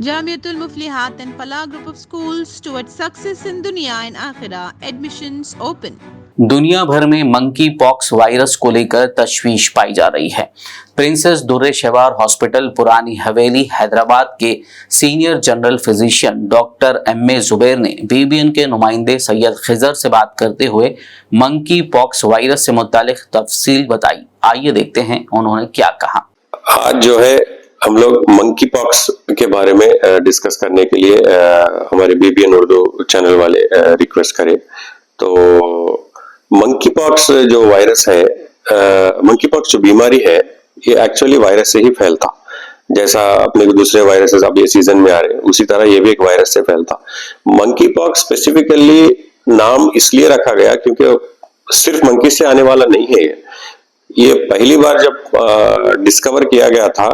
Jamiatul Muflihat and Falah Group of Schools towards success in Dunya and Akhirah. Admissions open. दुनिया भर में monkey pox virus को लेकर तशवीश पाई जा रही है। प्रिंसेस दुर्रे शेवार हॉस्पिटल पुरानी हवेली हैदराबाद के senior general physician doctor M A. Zubair ने बीबीएन के नुमाइंदे सैयद खिजर से बात करते हुए मंकी पॉक्स वायरस से मुतालिक तफसील बताई। आइए देखते हैं उन्होंने क्या कहा। आज जो है हम लोग मंकी पॉक्स के बारे में डिस्कस करने के लिए हमारे बीबीएन उर्दू चैनल वाले रिक्वेस्ट करे। तो मंकी पॉक्स जो वायरस है, मंकी पॉक्स जो बीमारी है, ये एक्चुअली वायरस से ही फैलता। जैसा अपने को दूसरे वायरसेस अब ये सीजन में आ रहे हैं, उसी तरह ये भी एक वायरस से फैलता। मंकी पॉक्स स्पेसिफिकली नाम इसलिए रखा गया क्योंकि सिर्फ मंकी से आने वाला नहीं है। ये पहली बार जब डिस्कवर किया गया था,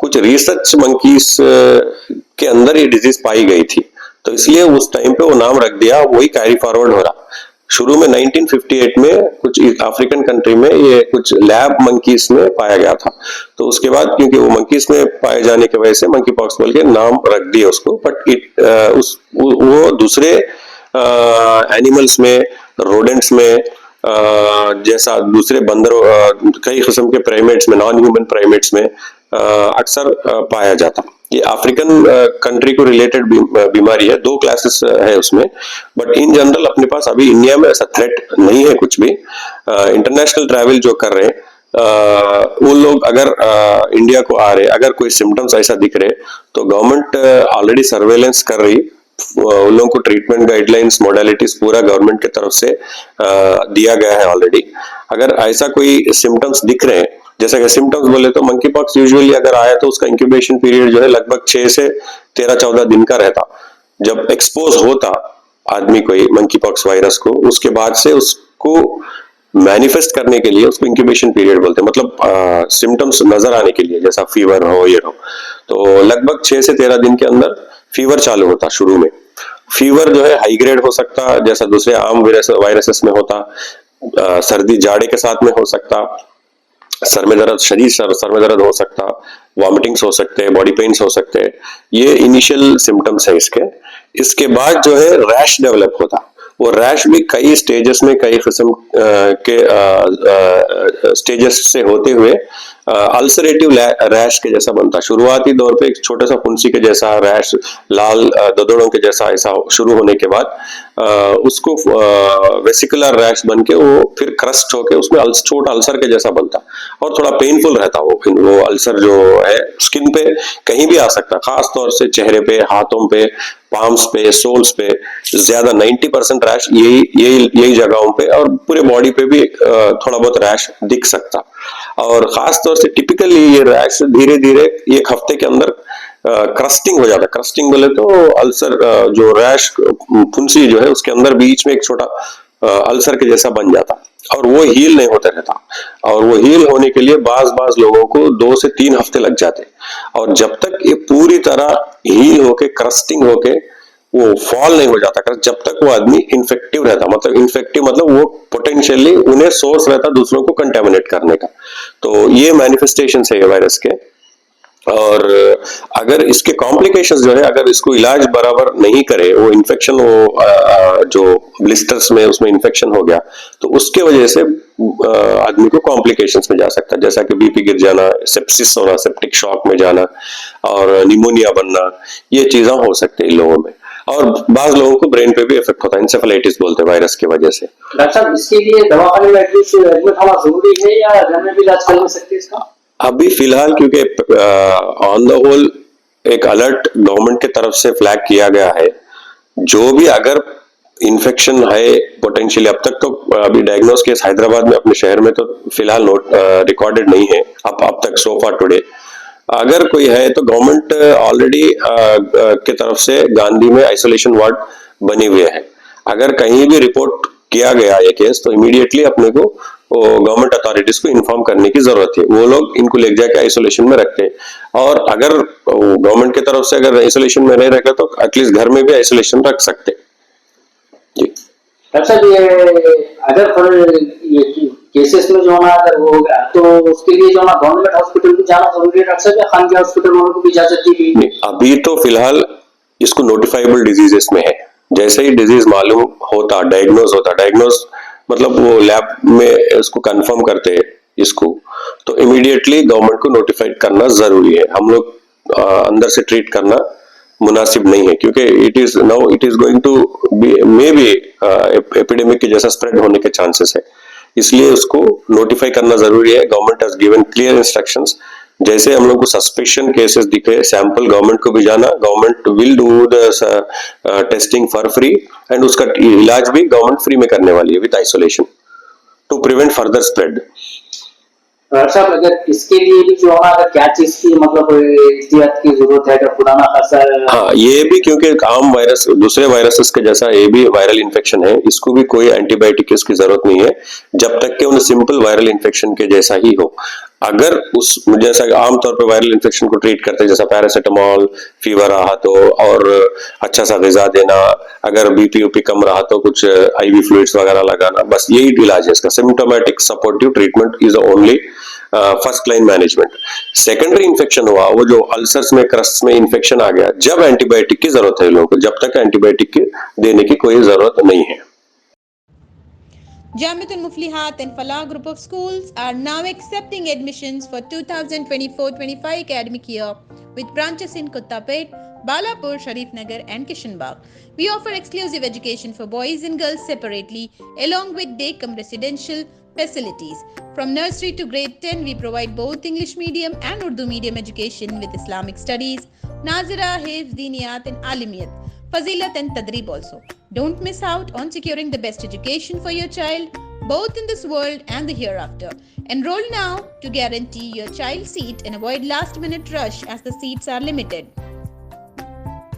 कुछ रिसर्च मंकीज के अंदर ये डिजीज पाई गई थी, तो इसलिए उस टाइम पे वो नाम रख दिया। वही कैरी फॉरवर्ड हो रहा। शुरू में 1958 में कुछ अफ्रीकन कंट्री में ये कुछ लैब मंकीज में पाया गया था। तो उसके बाद क्योंकि वो मंकीज में पाए जाने की वजह से मंकी पॉक्स बोल के नाम रख दिए उसको। बट वो दूसरे एनिमल्स में, रोडेंट्स में, जैसा दूसरे बंदरों, कई किस्म के प्राइमेट्स में, नॉन ह्यूमन प्राइमेट्स में अक्सर पाया जाता। ये अफ्रीकन कंट्री को रिलेटेड बीमारी है। 2 क्लासेस है उसमें, बट इन जनरल अपने पास अभी इंडिया में ऐसा थ्रेट नहीं है कुछ भी। इंटरनेशनल ट्रैवल जो कर रहे हैं वो लोग अगर इंडिया को आ रहे, अगर कोई सिम्टम्स ऐसा दिख रहे, तो गवर्नमेंट ऑलरेडी सर्वेलेंस कर रही। उन लोगों को ट्रीटमेंट गाइडलाइंस, मोडालिटीज पूरा गवर्नमेंट की तरफ से दिया गया है ऑलरेडी। अगर ऐसा कोई सिम्टम्स दिख रहे हैं, जैसा कि सिम्टम्स बोले तो मंकी पॉक्स यूजुअली अगर आया तो उसका इंक्यूबेशन पीरियड जो है लगभग 6 से 13-14 दिन का रहता। जब एक्सपोज होता आदमी कोई मंकी पॉक्स वायरस को, उसके बाद से उसको मैनिफेस्ट करने के लिए उसको इंक्यूबेशन पीरियड बोलते हैं। मतलब सिम्टम्स नजर आने के लिए, जैसा फीवर हो, ये हो, तो लगभग 6 से 13 दिन के अंदर फीवर चालू होता। शुरू में फीवर जो है हाई ग्रेड हो सकता, जैसा दूसरे आम वायरसेस में होता। सर्दी जाड़े के साथ में हो सकता। सर में दर्द, शरीर सर में दर्द हो सकता, वॉमिटिंग्स हो सकते हैं, बॉडी पेन्स हो सकते हैं। ये इनिशियल सिम्टम्स है इसके। इसके बाद जो है रैश डेवलप होता। वो रैश भी कई स्टेजेस में, कई किस्म के स्टेजेस से होते हुए अल्सरेटिव रैश के जैसा बनता। शुरुआती दौर पे एक छोटा सा फुंसी के जैसा रैश, लाल ददड़ों के जैसा ऐसा शुरू होने के बाद उसको वेसिकुलर रैश बन के वो फिर क्रस्ट होके उसमें छोटा अल्सर के जैसा बनता और थोड़ा पेनफुल रहता। वो अल्सर जो है स्किन पे कहीं भी आ सकता, खास तौर से चेहरे पे, हाथों पे, पाम्स पे, सोल्स पे। ज्यादा 90% रैश यही जगहों पे, और पूरे बॉडी पे भी थोड़ा बहुत रैश दिख सकता। और खास तौर से टिपिकली ये रैश धीरे धीरे 1 हफ्ते के अंदर क्रस्टिंग हो जाता। क्रस्टिंग बोले तो अल्सर, जो रैश फुंसी जो है उसके अंदर बीच में एक छोटा अल्सर के जैसा बन जाता, और वो हील नहीं होता रहता। और वो हील होने के लिए बाज लोगों को 2 से 3 हफ्ते लग जाते। और जब तक ये पूरी तरह हील होके, क्रस्टिंग होके वो फॉल नहीं हो जाता, जब तक वो आदमी इन्फेक्टिव रहता। मतलब इन्फेक्टिव मतलब वो पोटेंशियली उन्हें सोर्स रहता दूसरों को कंटेमिनेट करने का। तो ये मैनिफेस्टेशन है ये वायरस के। और अगर इसके कॉम्प्लिकेशंस जो है, अगर इसको इलाज बराबर नहीं करे, वो इन्फेक्शन, वो जो ब्लिस्टर्स में उसमें इन्फेक्शन हो गया, तो उसके वजह से आदमी को कॉम्प्लिकेशंस में जा सकता है, जैसा कि बीपी गिर जाना, सेप्सिस होना, सेप्टिक शॉक में जाना, और निमोनिया बनना। ये चीजें हो सकती है इन लोगों में। और बाज लोगों को ब्रेन पे भी इफेक्ट होता है, इंसेफेलाइटिस बोलते हैं वायरस की वजह से। डॉक्टर साहब, इसके लिए दवाखाने में एडमिट होना जरूरी है या घर में भी इलाज कर सकते हैं इसका? अभी फिलहाल क्योंकि ऑन द होल एक अलर्ट गवर्नमेंट की तरफ से फ्लैग किया गया है, जो भी अगर इन्फेक्शन है पोटेंशियली, अब तक तो अभी डायग्नोस केस हैदराबाद में अपने शहर में तो फिलहाल रिकॉर्डेड नहीं है अब तक सो फार टुडे। अगर कोई है तो गवर्नमेंट ऑलरेडी की तरफ से गांधी में आइसोलेशन वार्ड बने हुए हैं। अगर कहीं भी रिपोर्ट किया गया ये केस, तो इमीडिएटली अपने को गवर्नमेंट अथॉरिटीज को इन्फॉर्म करने की जरूरत है। वो लोग इनको ले जाके आइसोलेशन में रखते हैं। और अगर गवर्नमेंट की तरफ से अगर आइसोलेशन में नहीं रखे तो एटलीस्ट घर में भी आइसोलेशन रख सकते। जी अच्छा, ये अगर केसेस में जो ना अगर वो हो गया तो उसके लिए जो ना गवर्नमेंट हॉस्पिटल भी जाना जरूरी है डॉक्टर साहब, या खानगी हॉस्पिटल वालों को भी इजाजत दी गई? नहीं, अभी तो फिलहाल इसको नोटिफाइबल डिजीजेस में है। जैसे ही डिजीज मालूम होता, डायग्नोज मतलब वो लैब में इसको कंफर्म करते हैं इसको, तो इमीडिएटली गवर्नमेंट को नोटिफाइड करना जरूरी है। हम लोग अंदर से ट्रीट करना मुनासिब नहीं है, क्योंकि it is going to be may be epidemic के जैसा स्प्रेड होने के चांसेस है, इसलिए उसको नोटिफाई करना जरूरी है। Government has given clear instructions. जैसे हम लोग को सस्पेशन केसेस दिखे, सैंपल गवर्नमेंट को भी जाना, government will do the testing for free, and उसका इलाज भी गवर्नमेंट फ्री में करने वाली है with isolation to prevent further spread. Doctor साहब, अगर इसके लिए भी जो है अगर क्या चीज की मतलब एहतियात की जरूरत है, अगर पुराना खासा? हाँ, ये भी क्योंकि आम वायरस दूसरे वायरसेस के जैसा ये भी वायरल इन्फेक्शन है, इसको भी कोई एंटीबायोटिक की जरूरत नहीं है जब तक कि उन सिंपल वायरल इन्फेक्शन के जैसा ही हो। अगर उस जैसा आमतौर पर वायरल इन्फेक्शन को ट्रीट करते हैं, जैसा पैरासिटामोल, फीवर रहा तो और अच्छा सा ग़िज़ा देना, अगर बीपी ऊपी कम रहा तो कुछ आईवी फ्लूइड्स वगैरह लगाना, बस यही इलाज है इसका। Symptomatic supportive treatment is only first line management. Secondary infection हुआ, वो जो अल्सर्स में, क्रस्ट में इन्फेक्शन आ गया, जब एंटीबायोटिक की जरूरत है लोगों को, जब तक एंटीबायोटिक देने की कोई जरूरत नहीं है। Jamiatul Muflihat and Falah group of schools are now accepting admissions for 2024-25 academic year with branches in Kottapet, Balapur, Sharif Nagar and Kishanbagh. We offer exclusive education for boys and girls separately along with day cum residential facilities. From nursery to grade 10, we provide both English medium and Urdu medium education with Islamic studies, Nazira, Hifz, Diniyat and Alimiyat, Fazilat and Tadrib also. Don't miss out on securing the best education for your child, both in this world and the hereafter. Enroll now to guarantee your child's seat and avoid last-minute rush as the seats are limited.